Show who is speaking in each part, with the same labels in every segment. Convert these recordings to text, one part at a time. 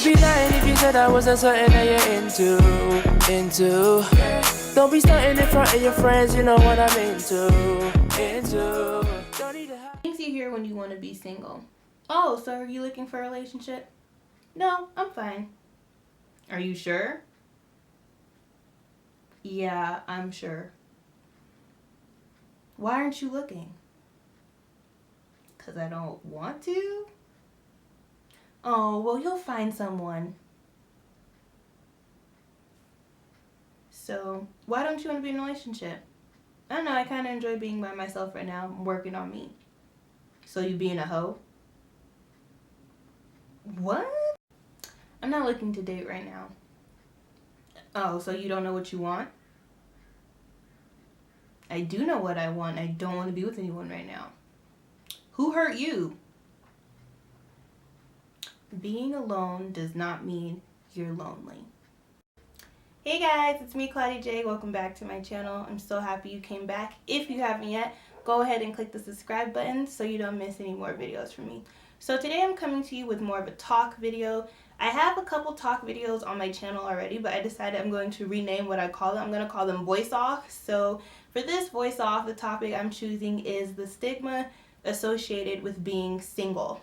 Speaker 1: Be lying if you said I wasn't something that you're into. Don't be starting in front of your friends, you know what I'm into. Don't need to have
Speaker 2: things you hear when you want to be single. Oh, so are you looking for a relationship? No, I'm fine. Are you sure? Yeah, I'm sure. Why aren't you looking? 'Cause I don't want to? Oh, well, you'll find someone. So, why don't you want to be in a relationship? I don't know, I kind of enjoy being by myself right now. I'm working on me. So, you being a hoe? What? I'm not looking to date right now. Oh, so you don't know what you want? I do know what I want. I don't want to be with anyone right now. Who hurt you? Being alone does not mean you're lonely. Hey guys, it's me, Claudia J. Welcome back to my channel. I'm so happy you came back. If you haven't yet, go ahead and click the subscribe button so you don't miss any more videos from me. So today I'm coming to you with more of a talk video. I have a couple talk videos on my channel already, but I decided I'm going to rename what I call them. I'm going to call them voice off. So for this voice off, the topic I'm choosing is the stigma associated with being single.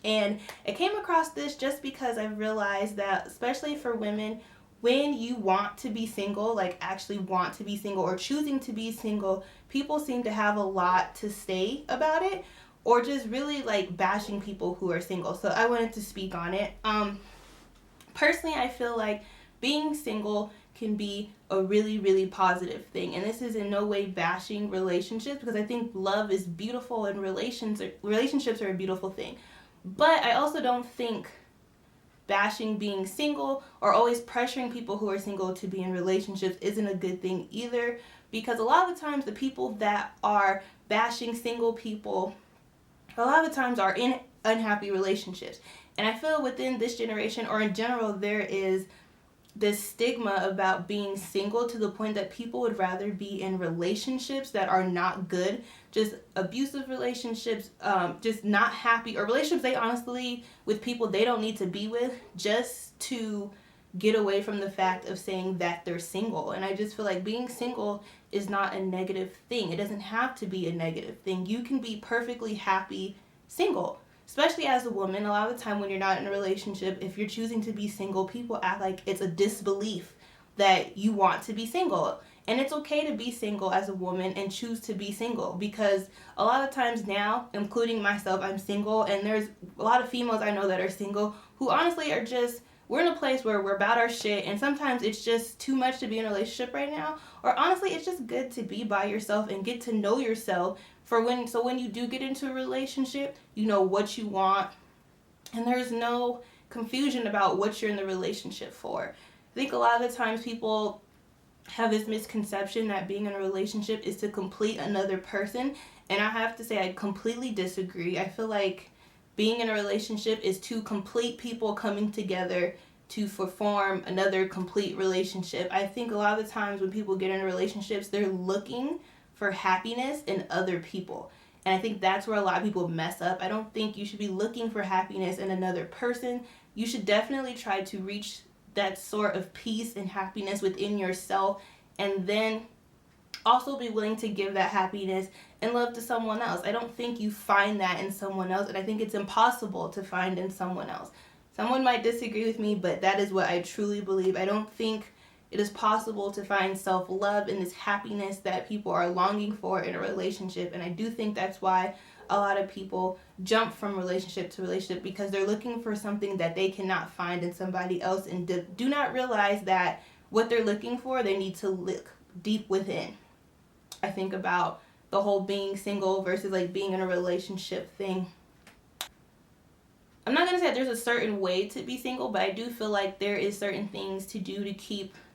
Speaker 2: And I came across this just because I realized that, especially for women, when you want to be single, like actually want to be single or choosing to be single, people seem to have a lot to say about it, or just really like bashing people who are single. So I wanted to speak on it. Personally, I feel like being single can be a really, really positive thing. And this is in no way bashing relationships, because I think love is beautiful and relationships are a beautiful thing. But I also don't think bashing being single or always pressuring people who are single to be in relationships isn't a good thing either, because a lot of the times the people that are bashing single people a lot of the times are in unhappy relationships. And I feel within this generation, or in general, there is this stigma about being single to the point that people would rather be in relationships that are not good, just abusive relationships, just not happy, or relationships they honestly with people they don't need to be with, just to get away from the fact of saying that they're single. And I just feel like being single is not a negative thing. It doesn't have to be a negative thing. You can be perfectly happy single. Especially as a woman, a lot of the time when you're not in a relationship, if you're choosing to be single, people act like it's a disbelief that you want to be single. And it's okay to be single as a woman and choose to be single, because a lot of times now, including myself, I'm single, and there's a lot of females I know that are single who honestly are just, we're in a place where we're about our shit, and sometimes it's just too much to be in a relationship right now. Or honestly, it's just good to be by yourself and get to know yourself so when you do get into a relationship, you know what you want, and there's no confusion about what you're in the relationship for. I think a lot of the times people have this misconception that being in a relationship is to complete another person, and I have to say I completely disagree. I feel like being in a relationship is two complete people coming together to form another complete relationship. I think a lot of the times when people get into relationships, they're looking for happiness in other people. And I think that's where a lot of people mess up. I don't think you should be looking for happiness in another person. You should definitely try to reach that sort of peace and happiness within yourself, and then also be willing to give that happiness and love to someone else. I don't think you find that in someone else, and I think it's impossible to find in someone else. Someone might disagree with me, but that is what I truly believe. I don't think it is possible to find self-love and this happiness that people are longing for in a relationship. And I do think that's why a lot of people jump from relationship to relationship, because they're looking for something that they cannot find in somebody else, and do not realize that what they're looking for, they need to look deep within. I think about the whole being single versus like being in a relationship thing. I'm not going to say that there's a certain way to be single, but I do feel like there is certain things to do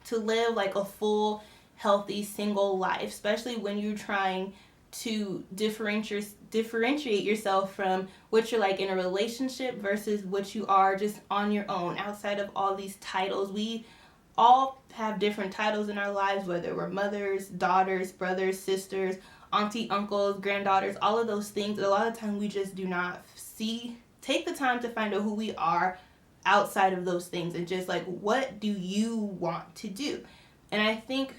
Speaker 2: to live like a full, healthy, single life, especially when you're trying to differentiate yourself from what you're like in a relationship versus what you are just on your own, outside of all these titles. We all have different titles in our lives, whether we're mothers, daughters, brothers, sisters, auntie, uncles, granddaughters, all of those things. A lot of time we just do not take the time to find out who we are outside of those things and just like, what do you want to do? And I think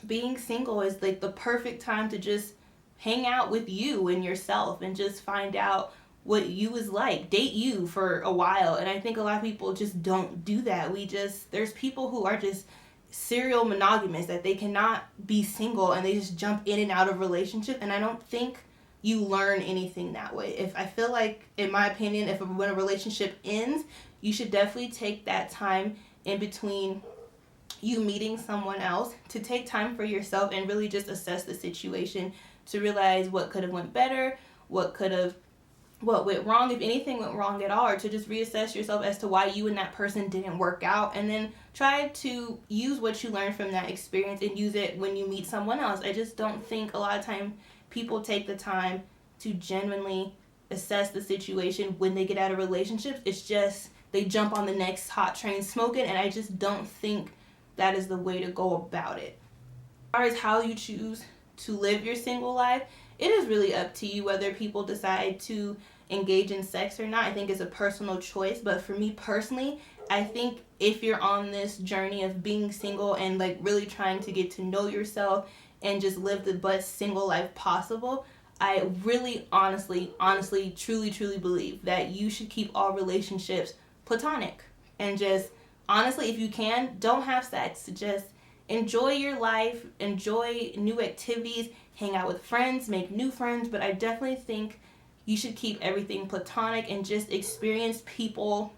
Speaker 2: being single is like the perfect time to just hang out with you and yourself and just find out what you is like, date you for a while. And I think a lot of people just don't do that. There's people who are just serial monogamous, that they cannot be single and they just jump in and out of relationships, and I don't think you learn anything that way. I feel like, in my opinion, when a relationship ends, you should definitely take that time in between you meeting someone else to take time for yourself and really just assess the situation, to realize what could have went better, what went wrong, if anything went wrong at all, or to just reassess yourself as to why you and that person didn't work out, and then try to use what you learned from that experience and use it when you meet someone else. I just don't think a lot of time people take the time to genuinely assess the situation when they get out of relationships. It's just they jump on the next hot train smoking, and I just don't think that is the way to go about it. As far as how you choose to live your single life, it is really up to you whether people decide to engage in sex or not. I think it's a personal choice, but for me personally, I think if you're on this journey of being single and like really trying to get to know yourself and just live the best single life possible, I really honestly, truly believe that you should keep all relationships platonic. And just honestly, if you can, don't have sex. Just enjoy your life, enjoy new activities, hang out with friends, make new friends. But I definitely think you should keep everything platonic and just experience people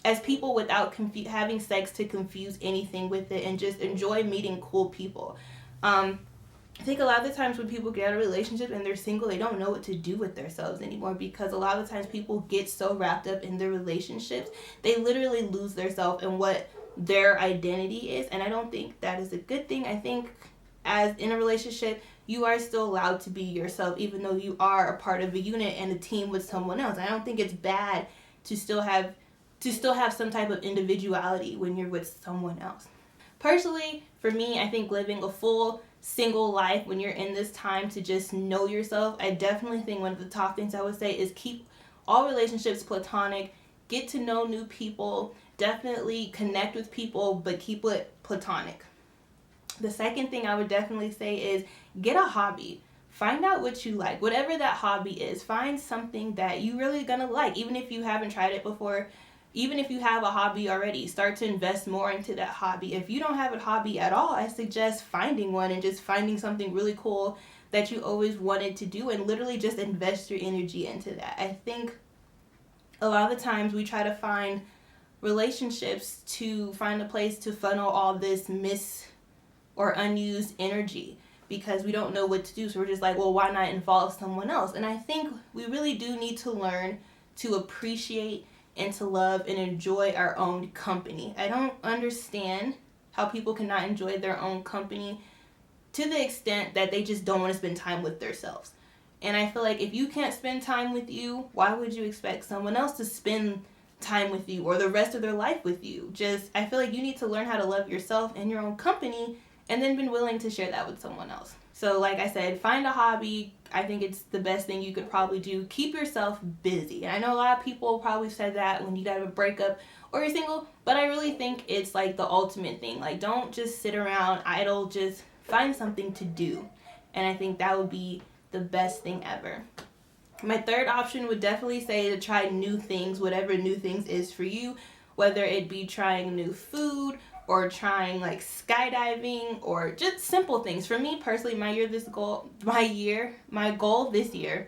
Speaker 2: as people without having sex to confuse anything with it, and just enjoy meeting cool people. I think a lot of the times when people get out of a relationship and they're single, they don't know what to do with themselves anymore, because a lot of the times people get so wrapped up in their relationships, they literally lose themselves and what their identity is. And I don't think that is a good thing. I think as in a relationship, you are still allowed to be yourself, even though you are a part of a unit and a team with someone else. I don't think it's bad to still have some type of individuality when you're with someone else. Personally, for me, I think living a full single life when you're in this time to just know yourself, I definitely think one of the top things I would say is keep all relationships platonic, get to know new people, definitely connect with people, but keep it platonic. The second thing I would definitely say is get a hobby. Find out what you like, whatever that hobby is. Find something that you really gonna like, even if you haven't tried it before. Even if you have a hobby already, start to invest more into that hobby. If you don't have a hobby at all, I suggest finding one and just finding something really cool that you always wanted to do, and literally just invest your energy into that. I think a lot of the times we try to find relationships to find a place to funnel all this or unused energy, because we don't know what to do. So we're just like, well, why not involve someone else? And I think we really do need to learn to appreciate and to love and enjoy our own company. I don't understand how people cannot enjoy their own company to the extent that they just don't want to spend time with themselves. And I feel like if you can't spend time with you, why would you expect someone else to spend time with you or the rest of their life with you? I feel like you need to learn how to love yourself and your own company, and then be willing to share that with someone else. So like I said, find a hobby. I think it's the best thing you could probably do. Keep yourself busy. And I know a lot of people probably said that when you got a breakup or you're single, but I really think it's like the ultimate thing. Like, don't just sit around idle, just find something to do. And I think that would be the best thing ever. My third option would definitely say to try new things, whatever new things is for you, whether it be trying new food or trying like skydiving or just simple things. For me personally, my goal this year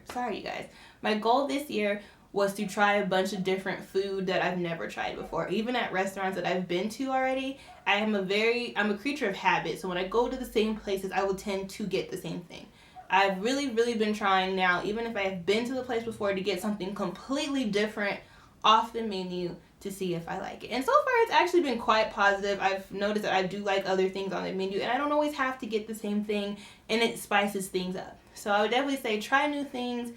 Speaker 2: was to try a bunch of different food that I've never tried before. Even at restaurants that I've been to already, I'm a creature of habit. So when I go to the same places, I will tend to get the same thing. I've really been trying now, even if I've been to the place before, to get something completely different off the menu to see if I like it. And so far, it's actually been quite positive. I've noticed that I do like other things on the menu, and I don't always have to get the same thing, and it spices things up. So I would definitely say try new things,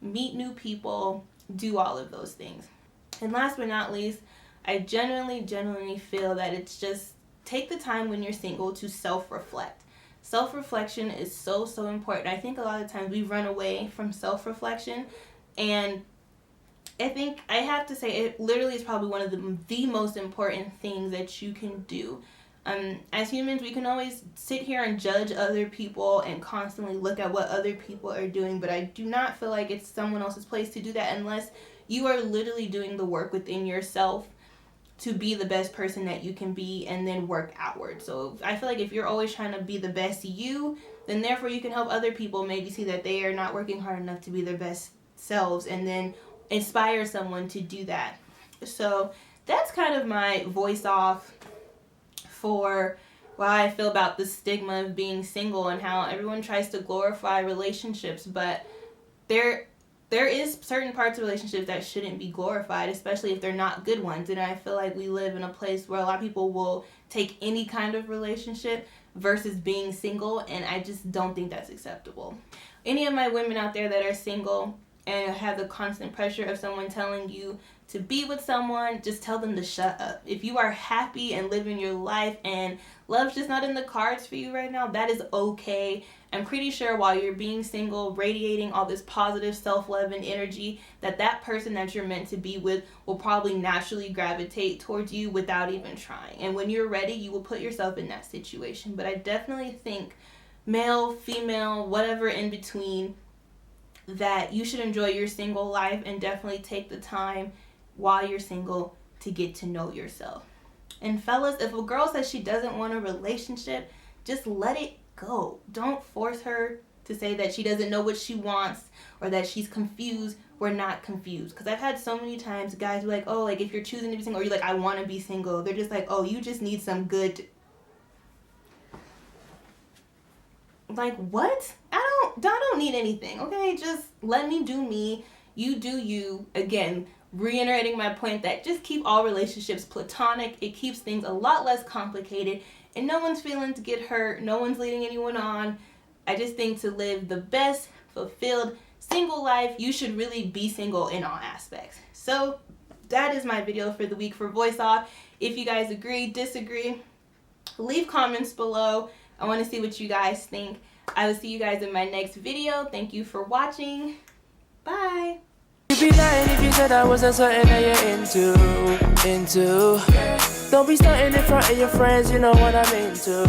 Speaker 2: meet new people, do all of those things. And last but not least, I genuinely feel that it's just take the time when you're single to self-reflect. Self-reflection is so important. I think a lot of times we run away from self-reflection, and I think I have to say it literally is probably one of the most important things that you can do. As humans, we can always sit here and judge other people and constantly look at what other people are doing, but I do not feel like it's someone else's place to do that unless you are literally doing the work within yourself to be the best person that you can be and then work outward. So I feel like if you're always trying to be the best you, then therefore you can help other people maybe see that they are not working hard enough to be their best selves and then inspire someone to do that. So that's kind of my voice off for why I feel about the stigma of being single and how everyone tries to glorify relationships, but there is certain parts of relationships that shouldn't be glorified, especially if they're not good ones. And I feel like we live in a place where a lot of people will take any kind of relationship versus being single, and I just don't think that's acceptable. Any of my women out there that are single and have the constant pressure of someone telling you to be with someone, just tell them to shut up. If you are happy and living your life and love's just not in the cards for you right now, that is okay. I'm pretty sure while you're being single, radiating all this positive self-love and energy, that person that you're meant to be with will probably naturally gravitate towards you without even trying. And when you're ready, you will put yourself in that situation. But I definitely think male, female, whatever in between, that you should enjoy your single life and definitely take the time while you're single to get to know yourself. And fellas, if a girl says she doesn't want a relationship, just let it go. Don't force her to say that she doesn't know what she wants or that she's confused. We're not confused. Because I've had so many times guys be like, oh, like if you're choosing to be single or you're like, I want to be single, they're just like, oh, you just need some good. Like, what? I don't need anything, okay? Just let me do me. You do you. Again, reiterating my point that just keep all relationships platonic. It keeps things a lot less complicated, and no one's feelings get hurt. No one's leading anyone on. I just think to live the best, fulfilled, single life, you should really be single in all aspects. So that is my video for the week for Voice Off. If you guys agree, disagree, leave comments below. I want to see what you guys think. I will see you guys in my next video. Thank you for watching. Bye.
Speaker 1: You'd be lying if you said I wasn't something that you're into. Don't be stunting in front of your friends, you know what I'm into.